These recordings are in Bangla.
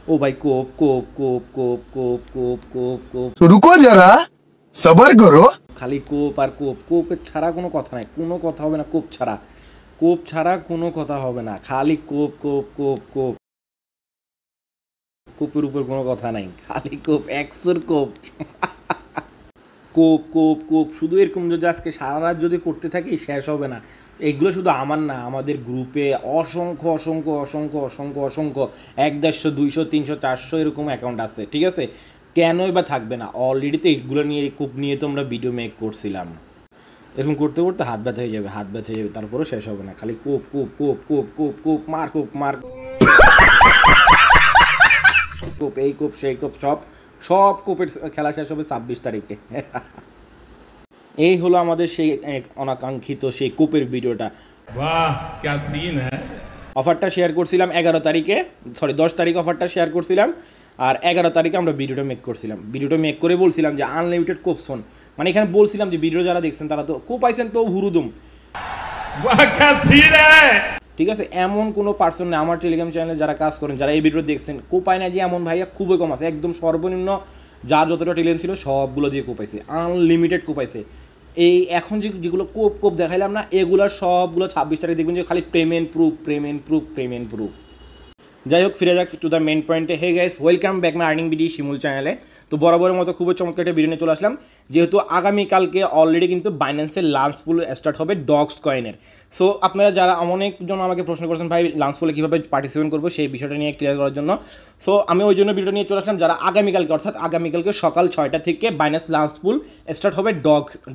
ओ भाई कोप कोप कोप कोप कोप कोप कोप कोप तो रुको जरा सबर करो। খালি কোপ আর কোপ, কোপের ছাড়া কোনো কথা নাই, কোনো কথা হবে না কোপ ছাড়া, কোপ ছাড়া কোনো কথা হবে না, খালি কোপ কোপ কোপ কোপ, কোপের উপর কোনো কথা নাই, খালি কোপ, একশোর কোপ। কোপ কোপ কোপ শুধু এরকম যদি আজকে সারা রাত যদি করতে থাকি শেষ হবে না। এগুলো শুধু আমার না, আমাদের গ্রুপে অসংখ্য অসংখ্য অসংখ্য অসংখ্য অসংখ্য 100 200 300 400 এরকম অ্যাকাউন্ট আছে, ঠিক আছে? কেনই বা থাকবে না? অলরেডি তো এগুলো নিয়ে, কোপ নিয়ে তো আমরা ভিডিও মেক করছিলাম। এরকম করতে করতে হাত ব্যথা হয়ে যাবে, হাত ব্যথা হয়ে যাবে, তারপরেও শেষ হবে না, খালি কোপ কোপ কোপ কোপ কোপ কোপ, মার কোপ মার কোপ, এই কোপ সেই কোপ, সব সব কোপের খেলা শেষ হবে 26 তারিখে। এই হলো আমাদের সেই অনাকাঙ্ক্ষিত সেই কোপের ভিডিওটা। वाह क्या सीन है। অফারটা শেয়ার করছিলাম 11 তারিখে, সরি 10 তারিখ অফারটা শেয়ার করছিলাম, আর 11 তারিখে আমরা ভিডিওটা মেক করছিলাম। ভিডিওটা মেক করে বলছিলাম যে আনলিমিটেড কোপসন, মানে এখানে বলছিলাম যে ভিডিও যারা দেখছেন তারা তো কোপ পাইছেন তো হুরুদুম, वाह क्या सीन है। ঠিক আছে? এমন কোনো পার্সন নেই আমার টেলিগ্রাম চ্যানেলে যারা কাজ করেন, যারা এই ভিডিও দেখছেন, কোপায় না যে এমন ভাইয়া খুবই কম আছে, একদম সর্বনিম্ন যার যতটা টেলিগ্রাম ছিল সবগুলো দিয়ে কোপাইছে, আনলিমিটেড কোপাইছে। এই এখন যেগুলো কোপ কোপ দেখাইলাম না, এগুলোর সবগুলো 26 তারিখ দেখবেন যে খালি payment proof payment proof payment proof. যাই হোক, ফিরে যাক টু দ্য মেন পয়েন্টে। Hey guys, welcome back my earning BD Shimul চ্যানেলে। তো বরাবরের মতো খুবই চমৎকার একটা ভিডিও নিয়ে চলে আসলাম, যেহেতু আগামীকালকে অলরেডি কিন্তু বাইন্যান্সের লাঞ্চ পুল স্টার্ট হবে ডগস কয়েনের। সো আপনারা যারা অনেকজন আমাকে প্রশ্ন করছেন ভাই লাঞ্চ পুলে কীভাবে পার্টিসিপেট করবো, সেই বিষয়টা নিয়ে ক্লিয়ার করার জন্য সো আমি ওই জন্য ভিডিও নিয়ে চলে আসলাম, যারা আগামীকালকে অর্থাৎ আগামীকালকে সকাল 6টা থেকে বাইন্যান্স লাঞ্চ পুল স্টার্ট হবে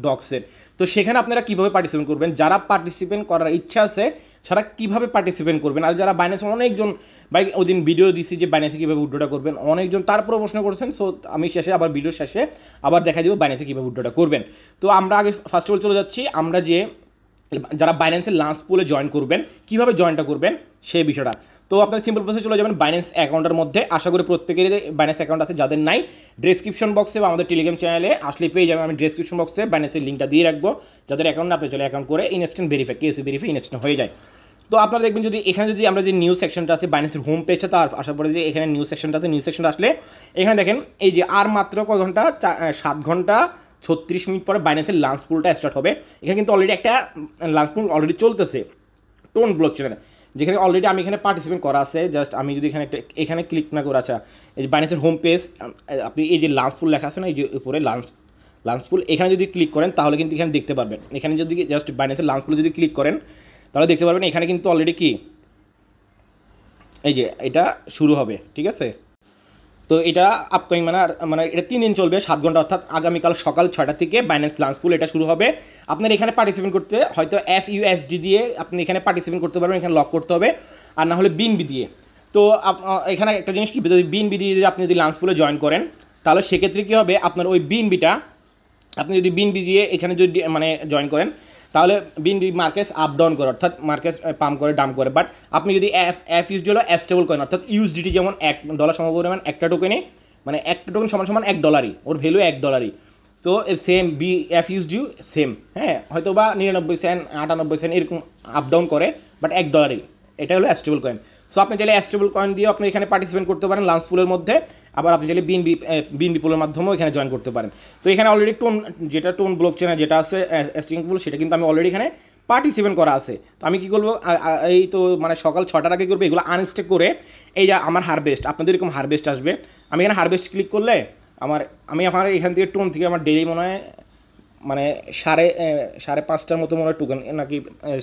ডগসের। তো সেখানে আপনারা কীভাবে পার্টিসিপেট করবেন, যারা পার্টিসিপেট করার ইচ্ছা আছে সারা কীভাবে পার্টিসিপেট করবেন, আর যারা বাইন্যান্সে অনেকজন ভাই ওই দিন ভিডিও দিছি যে বাইন্যান্সে কীভাবে উইথড্রটা করবেন, অনেকজন তারপরে প্রশ্ন করছেন। সো আমি শেষে আবার ভিডিওর শেষে আবার দেখা দিব বাইন্যান্সে কীভাবে উইথড্রটা করবেন। তো আমরা আগে ফার্স্ট অফ অল চলে যাচ্ছি, আমরা যে যারা বাইন্যান্সের লাঞ্চ পুলে জয়েন করবেন কীভাবে জয়েনটা করবেন সেই বিষয়টা। তো আপনার সিম্পল প্রসেসে চলে যাবেন বাইন্যান্স অ্যাকাউন্টের মধ্যে। আশা করি প্রত্যেকেরই বাইন্যান্স অ্যাকাউন্ট আছে, যাদের নাই ডেসক্রিপশন বক্সে বা আমাদের টেলিগ্রাম চ্যানেলে আসলে পেয়ে যাবেন। আমি ডেসক্রিপশন বক্সে বাইন্যান্সের লিঙ্কটা দিয়ে রাখবো, যাদের অ্যাকাউন্ট না আপনি চলে অ্যাকাউন্ট করে ইনস্ট্যান্ট ভেরিফাই, কেসি ভেরিফাই ইনস্ট্যান্ট হয়ে যায়। তো আপনারা দেখবেন যদি এখানে যদি আমরা যে নিউজ সেকশনটা আছে বাইন্যান্সের হোম পেজটা, তার আসার পরে যে এখানে নিউজ সেকশনটা আছে, নিউজ সেকশনটা আসলে এখানে দেখেন এই যে আর মাত্র কয় ঘন্টা, 7 ঘন্টা 36 মিনিট পরে বাইন্যান্সের লাঞ্চ পুলটা স্টার্ট হবে। এখানে কিন্তু অলরেডি একটা লাঞ্চ পুল অলরেডি চলতেছে টোন ব্লকচেনে, যেখানে অলরেডি আমি এখানে পার্টিসিপেট করা আছে। জাস্ট আমি যদি এখানে ক্লিক না করে, আচ্ছা এই যে বাইন্যান্সের হোম পেজ, আপনি এই যে লাঞ্চ পুল লেখা আছে না, এই যে উপরে লাঞ্চ পুল, এখানে যদি ক্লিক করেন তাহলে কিন্তু এখানে দেখতে পারবেন। এখানে যদি জাস্ট বাইন্যান্সের লাঞ্চ পুলে যদি ক্লিক করেন তাহলে দেখতে পারবেন এখানে কিন্তু অলরেডি কি এই যে এটা শুরু হবে, ঠিক আছে? তো এটা আপকামিং মানে এটা 3 দিন চলবে, 7 ঘন্টা, অর্থাৎ আগামীকাল সকাল 6টা থেকে বাইন্যান্স লাঞ্চ পুল এটা শুরু হবে। আপনার এখানে পার্টিসিপেট করতে হয়তো FUSD দিয়ে আপনি এখানে পার্টিসিপেট করতে পারবেন, এখানে লক করতে হবে, আর না হলে বিএনবি দিয়ে। তো এখানে একটা জিনিস কি, যদি বিএনবি দিয়ে যদি আপনি যদি লাঞ্চ পুলে জয়েন করেন তাহলে সেক্ষেত্রে কী হবে, আপনার ওই বিএনবিটা আপনি যদি বিএনবি দিয়ে এখানে যদি মানে জয়েন করেন তাহলে বিএনবি মার্কেটস আপ ডাউন করে, অর্থাৎ মার্কেটস পাম্প করে ডাম্প করে। বাট আপনি যদি FUSD হলো স্টেবল কয়েন, অর্থাৎ USDT যেমন $1 সমপরিমাণ একটা টোকেনে, মানে একটা টোকেন সমান সমান $1, ওর ভ্যালু $1। তো সেম FUSD সেম, হ্যাঁ, হয়তো বা 99 সেন্ট 98 সেন্ট এরকম আপ ডাউন করে, বাট $1, এটা হলো স্টেবল কয়েন। সো আপনি চাইলে স্টেবল কয়েন দিয়ে আপনি এখানে পার্টিসিপেট করতে পারেন লাঞ্চ পুলের মধ্যে, আবার আপনি চাইলে বিএনবি পুলের মাধ্যমেও এখানে জয়েন করতে পারেন। তো এখানে অলরেডি টোন ব্লকচেনে যেটা আছে স্টিং পুল, সেটা কিন্তু আমি অলরেডি এখানে পার্টিসিপেট করা আছে। তো আমি কী করবো, এই তো মানে সকাল 6টার আগে করবো, এগুলো আনস্টেক করে এই যে আমার হারভেস্ট, আপনাদের এরকম হারভেস্ট আসবে। আমি এখানে হারভেস্ট ক্লিক করলে আমি আমার এখান থেকে টোন থেকে আমার ডেইলি মনে হয় মানে 5:30টার মতো মনে হয় টোকেন, নাকি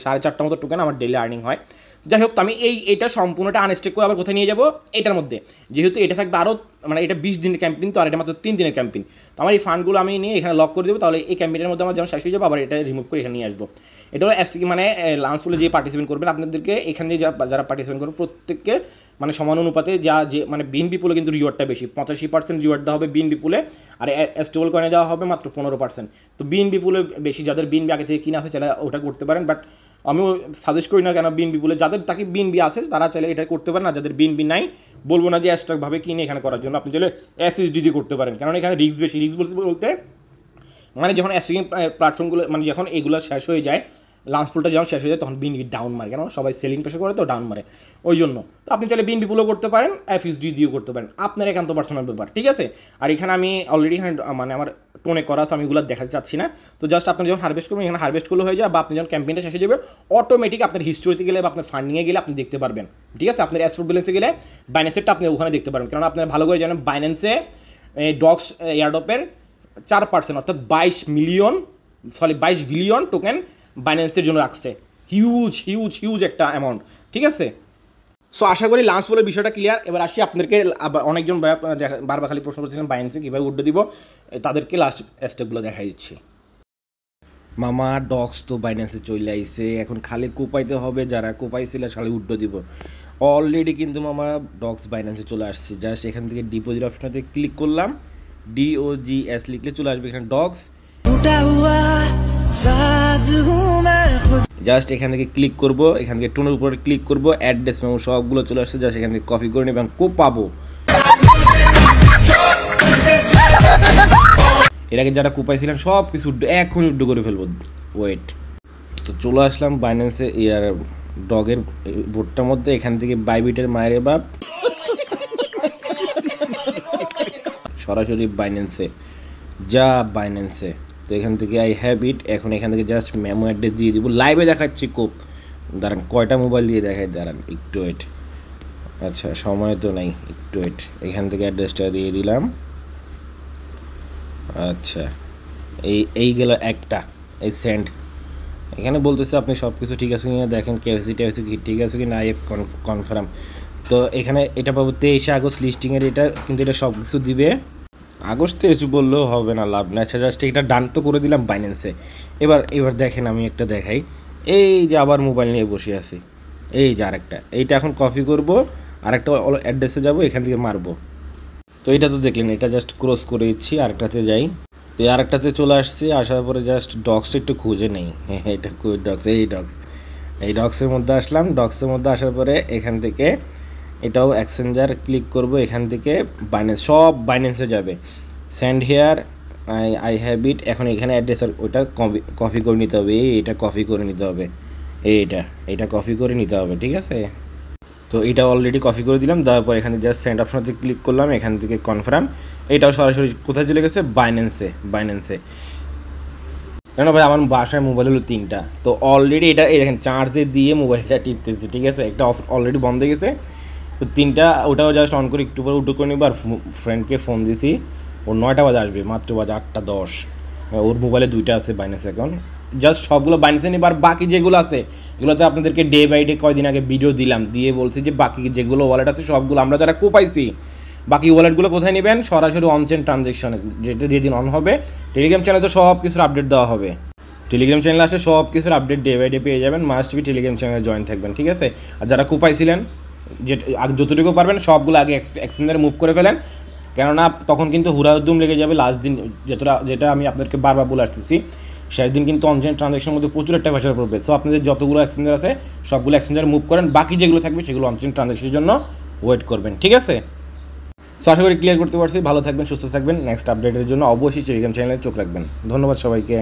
4:30টার মতো টোকেন আমার ডেইলি আর্নিং হয়। যাই হোক, তো আমি এটা সম্পূর্ণটা আনস্টেক করে আবার কোথায় নিয়ে যাবো, এটার মধ্যে, যেহেতু এটা থাকবে আরও মানে এটা 20 দিনের ক্যাম্পেইন, তো আর এটা মাত্র 3 দিনের ক্যাম্পেইন। তো আমার এই ফান্ডগুলো আমি নিয়ে এখানে লক করে দেবো, তাহলে এই ক্যাম্পেইনের মধ্যে আমার যেমন শেষ হয়ে যাবো, আবার এটা রিমুভ করে এখানে নিয়ে আসবো। এটা হলো মানে লাঞ্চ পুলে যে পার্টিসিপেট করবেন আপনাদেরকে এখানে যারা পার্টিসিপেট করবেন প্রত্যেককে মানে সমান অনুপাতে যে মানে বিএনবি পুলে কিন্তু রিওয়ার্ডটা বেশি, 85% রিওয়ার্ড দেওয়া হবে বিএনবি পুলে, আর স্টেবল কয়েনে দেওয়া হবে মাত্র 15%। তো বিএনবি পুলে বেশি, যাদের বিএনবি আগে থেকে কিনা আছে চাইলে ওটা করতে পারেন, বাট আমিও সাজেস্ট করি না, কেন বিএনবি পুলে যাদের তাকে বিএনবি আছে তারা চাইলে এটা করতে পারেন, আর যাদের বিএনবি নাই বলবো না যে এক্সট্রাভাবে কিনে এখানে করার জন্য, আপনি চাইলে FUSD দিয়ে করতে পারেন, কারণ এখানে রিস্ক বেশি। রিস্ক বলতে মানে যখন স্ট্রিমিং প্ল্যাটফর্মগুলো মানে যখন এগুলো শেষ হয়ে যায়, লাঞ্চ পুলটা যখন শেষ হয়ে যায় তখন বিএনপি ডাউন মারে, কেন সবাই সেলিং প্রেশার করে তো ডাউন মারে, ওই জন্য। তো আপনি চাইলে বিএনপি পুলও করতে পারেন, এফইউএসডি দিয়েও করতে পারেন, আপনার একান্ত পার্সোনাল ব্যাপার, ঠিক আছে। আর এখানে আমি অলরেডি মানে আমার টোনে করা আছে, আমি এগুলো দেখাতে চাচ্ছি না। তো জাস্ট আপনি যখন হারভেস্ট করবেন এখানে হারভেস্টগুলো হয়ে যায়, বা আপনি যখন ক্যাম্পেইনটা শেষ হয়ে যাবে অটোমেটিক আপনার হিস্টোরিতে গেলে বা আপনার ফান্ডিংয়ে গেলে আপনি দেখতে পারবেন, ঠিক আছে। আপনার অ্যাসপোর্ট ব্যালেন্সে গেলে বাইন্যান্সেরটা আপনি ওখানে দেখতে পারবেন, কারণ আপনার ভালো করে জানেন বাইন্যান্সে ডক্স এয়ারড্রপের 4% অর্থাৎ 22 বিলিয়ন টোকেন বাইন্যান্সের জন্য রাখছে, হিউজ একটা অ্যামাউন্ট, ঠিক আছে। সো আশা করি লাঞ্চ পুলের বিষয়টা ক্লিয়ার। এবার আসি আপনাদেরকে, অনেকজন বারবার খালি প্রশ্ন করছিলেন বাইন্যান্সে কীভাবে উঠে দিব, তাদেরকে লাস্ট স্টেপগুলো দেখাই দিচ্ছি। মামা ডক্স তো বাইন্যান্সে চলে আইছে, এখন খালি কোপাইতে হবে, যারা কোপাইছিল খালি উড্ডো দিব। অলরেডি কিন্তু মামা ডক্স বাইন্যান্সে চলে আসছে, জাস্ট এখান থেকে ডিপোজিট অপশনটাতে ক্লিক করলাম, DOGS লিখলে চলে আসবে এখানে ডক্স। জাস্ট এখান থেকে ক্লিক করব, এখান থেকে টোনের উপরে ক্লিক করব, অ্যাড্রেস মেমো সবগুলো চলে আসছে, জাস্ট এখান থেকে কপি করে নেবেন, কোপাবো। এর আগে যারা কোপাইছিলেন সব কিছু এখনই উড্ডো করে ফেলবো, ওয়েট। তো চলে আসলাম বাইন্যান্সে ইয়ার ডগের বোর্ডটার মধ্যে, এখান থেকে বাইবিটের মায়ের বাপ সরাসরি বাইন্যান্সে বাইন্যান্সে। তো এখান থেকে আই হ্যাভ ইট, এখন এখান থেকে জাস্ট মেমো অ্যাড্রেস দিয়ে দিব, লাইভে দেখাচ্ছি কোপ, দাঁড়ান কয়টা মোবাইল দিয়ে দেখাই, দাঁড়ান একটু ওয়েট, আচ্ছা সময় তো নাই, একটু ওয়েট। এখান থেকে অ্যাড্রেসটা দিয়ে দিলাম, আচ্ছা এই গেল একটা, এই সেন্ড। এখানে বলতেছে আপনি সব কিছু ঠিক আছে কিনা দেখেন, কেওসি কি ঠিক আছে কি না, কনফার্ম। তো এখানে এটা পাবো 23 আগস্ট লিস্টিংয়ের, এটা কিন্তু এটা সব কিছু দিবে, আগস্ট 23 বললেও হবে না, লাভ না। আচ্ছা জাস্ট এটা ডান তো করে দিলাম বাইন্যান্সে। এবার দেখেন আমি একটা দেখাই, এই যে আবার মোবাইল নিয়ে বসে আছি, এই যে আরেকটা, এইটা এখন কপি করব, আরেকটা অ্যাড্রেসে যাব, এখান থেকে মারবো। তো এটা তো দেখলেন, এটা জাস্ট ক্রস করে দিচ্ছি, আরেকটাতে যাই, তো আরেকটাতে চলে আসছি, আসার পরে জাস্ট ডক্সটা একটু খুঁজে নেই, এটা ডক্স, এই ডক্সের মধ্যে আসলাম, ডক্সের মধ্যে আসার পরে এখান থেকে এটাও এক্সচেঞ্জার ক্লিক করব, এখান থেকে বাইন্যান্স, সব বাইন্যান্সে যাবে, send here I have it. এখন এখানে অ্যাড্রেস ওইটা কপি করে নিতে হবে, এটা কপি করে নিতে হবে, এইটা কপি করে নিতে হবে, ঠিক আছে। তো এটা অলরেডি কপি করে দিলাম, দেওয়ার পর এখানে জাস্ট সেন্ড অপশনতে ক্লিক করলাম, এখান থেকে কনফার্ম। এটাও সরাসরি কোথায় চলে গেছে, বাইন্যান্সে। কেন ভাই আমার বাসায় মোবাইল হলো 3টা, তো অলরেডি এটা এই দেখেন চার্জে দিয়ে মোবাইলটা টিপতেছি, ঠিক আছে, একটা অলরেডি বন্ধ হয়ে গেছে, তো 3টা ওটাও জাস্ট অন করে একটু পরে উঠো করে নিব। আর ফ্রেন্ডকে ফোন দিছি, ওর 9টা বাজে আসবে, মাত্র বাজে 8:10, ওর মোবাইলে 2টা আছে বাইন্যান্স অ্যাকাউন্ট, জাস্ট সবগুলো বাইন্যান্সে নিব। আর বাকি যেগুলো আছে এগুলোতে আপনাদেরকে ডে বাই ডে কয়দিন আগে ভিডিও দিলাম, দিয়ে বলছি যে বাকি যেগুলো ওয়ালেট আছে সবগুলো আমরা যারা কোপাইছি, বাকি ওয়ালেটগুলো কোথায় নেবেন, সরাসরি অনচেন ট্রানজ্যাকশনে, যেটা যেদিন অন হবে টেলিগ্রাম চ্যানেলে তো সব কিছুর আপডেট দেওয়া হবে, টেলিগ্রাম চ্যানেলে আসলে সব কিছুর আপডেট ডে বাই ডে পেয়ে যাবেন, মাস্ট বি টেলিগ্রাম চ্যানেলে জয়েন থাকবেন, ঠিক আছে। আর যারা কোপাইছিলেন যে যতটুকু পারবেন সবগুলো আগে এক্সচেঞ্জারে মুভ করে ফেলেন, কেননা তখন কিন্তু হুড়াহুদ্দুম লেগে যাবে লাস্ট দিন, যেটা আমি আপনাদেরকে বারবার বলে আসতেছি, সেই দিন কিন্তু অনলাইন ট্রানজ্যাকশনের মধ্যে প্রচুর একটা প্রেশার পড়বে। সো আপনাদের যতগুলো এক্সচেঞ্জার আছে সবগুলো এক্সচেঞ্জারে মুভ করেন, বাকি যেগুলো থাকবে সেগুলো অনলাইন ট্রানজ্যাকশনের জন্য ওয়েট করবেন, ঠিক আছে। সো আশা করি ক্লিয়ার করতে পারছি, ভালো থাকবেন, সুস্থ থাকবেন, নেক্সট আপডেটের জন্য অবশ্যই টেলিগ্রাম চ্যানেলে চোখ রাখবেন। ধন্যবাদ সবাইকে।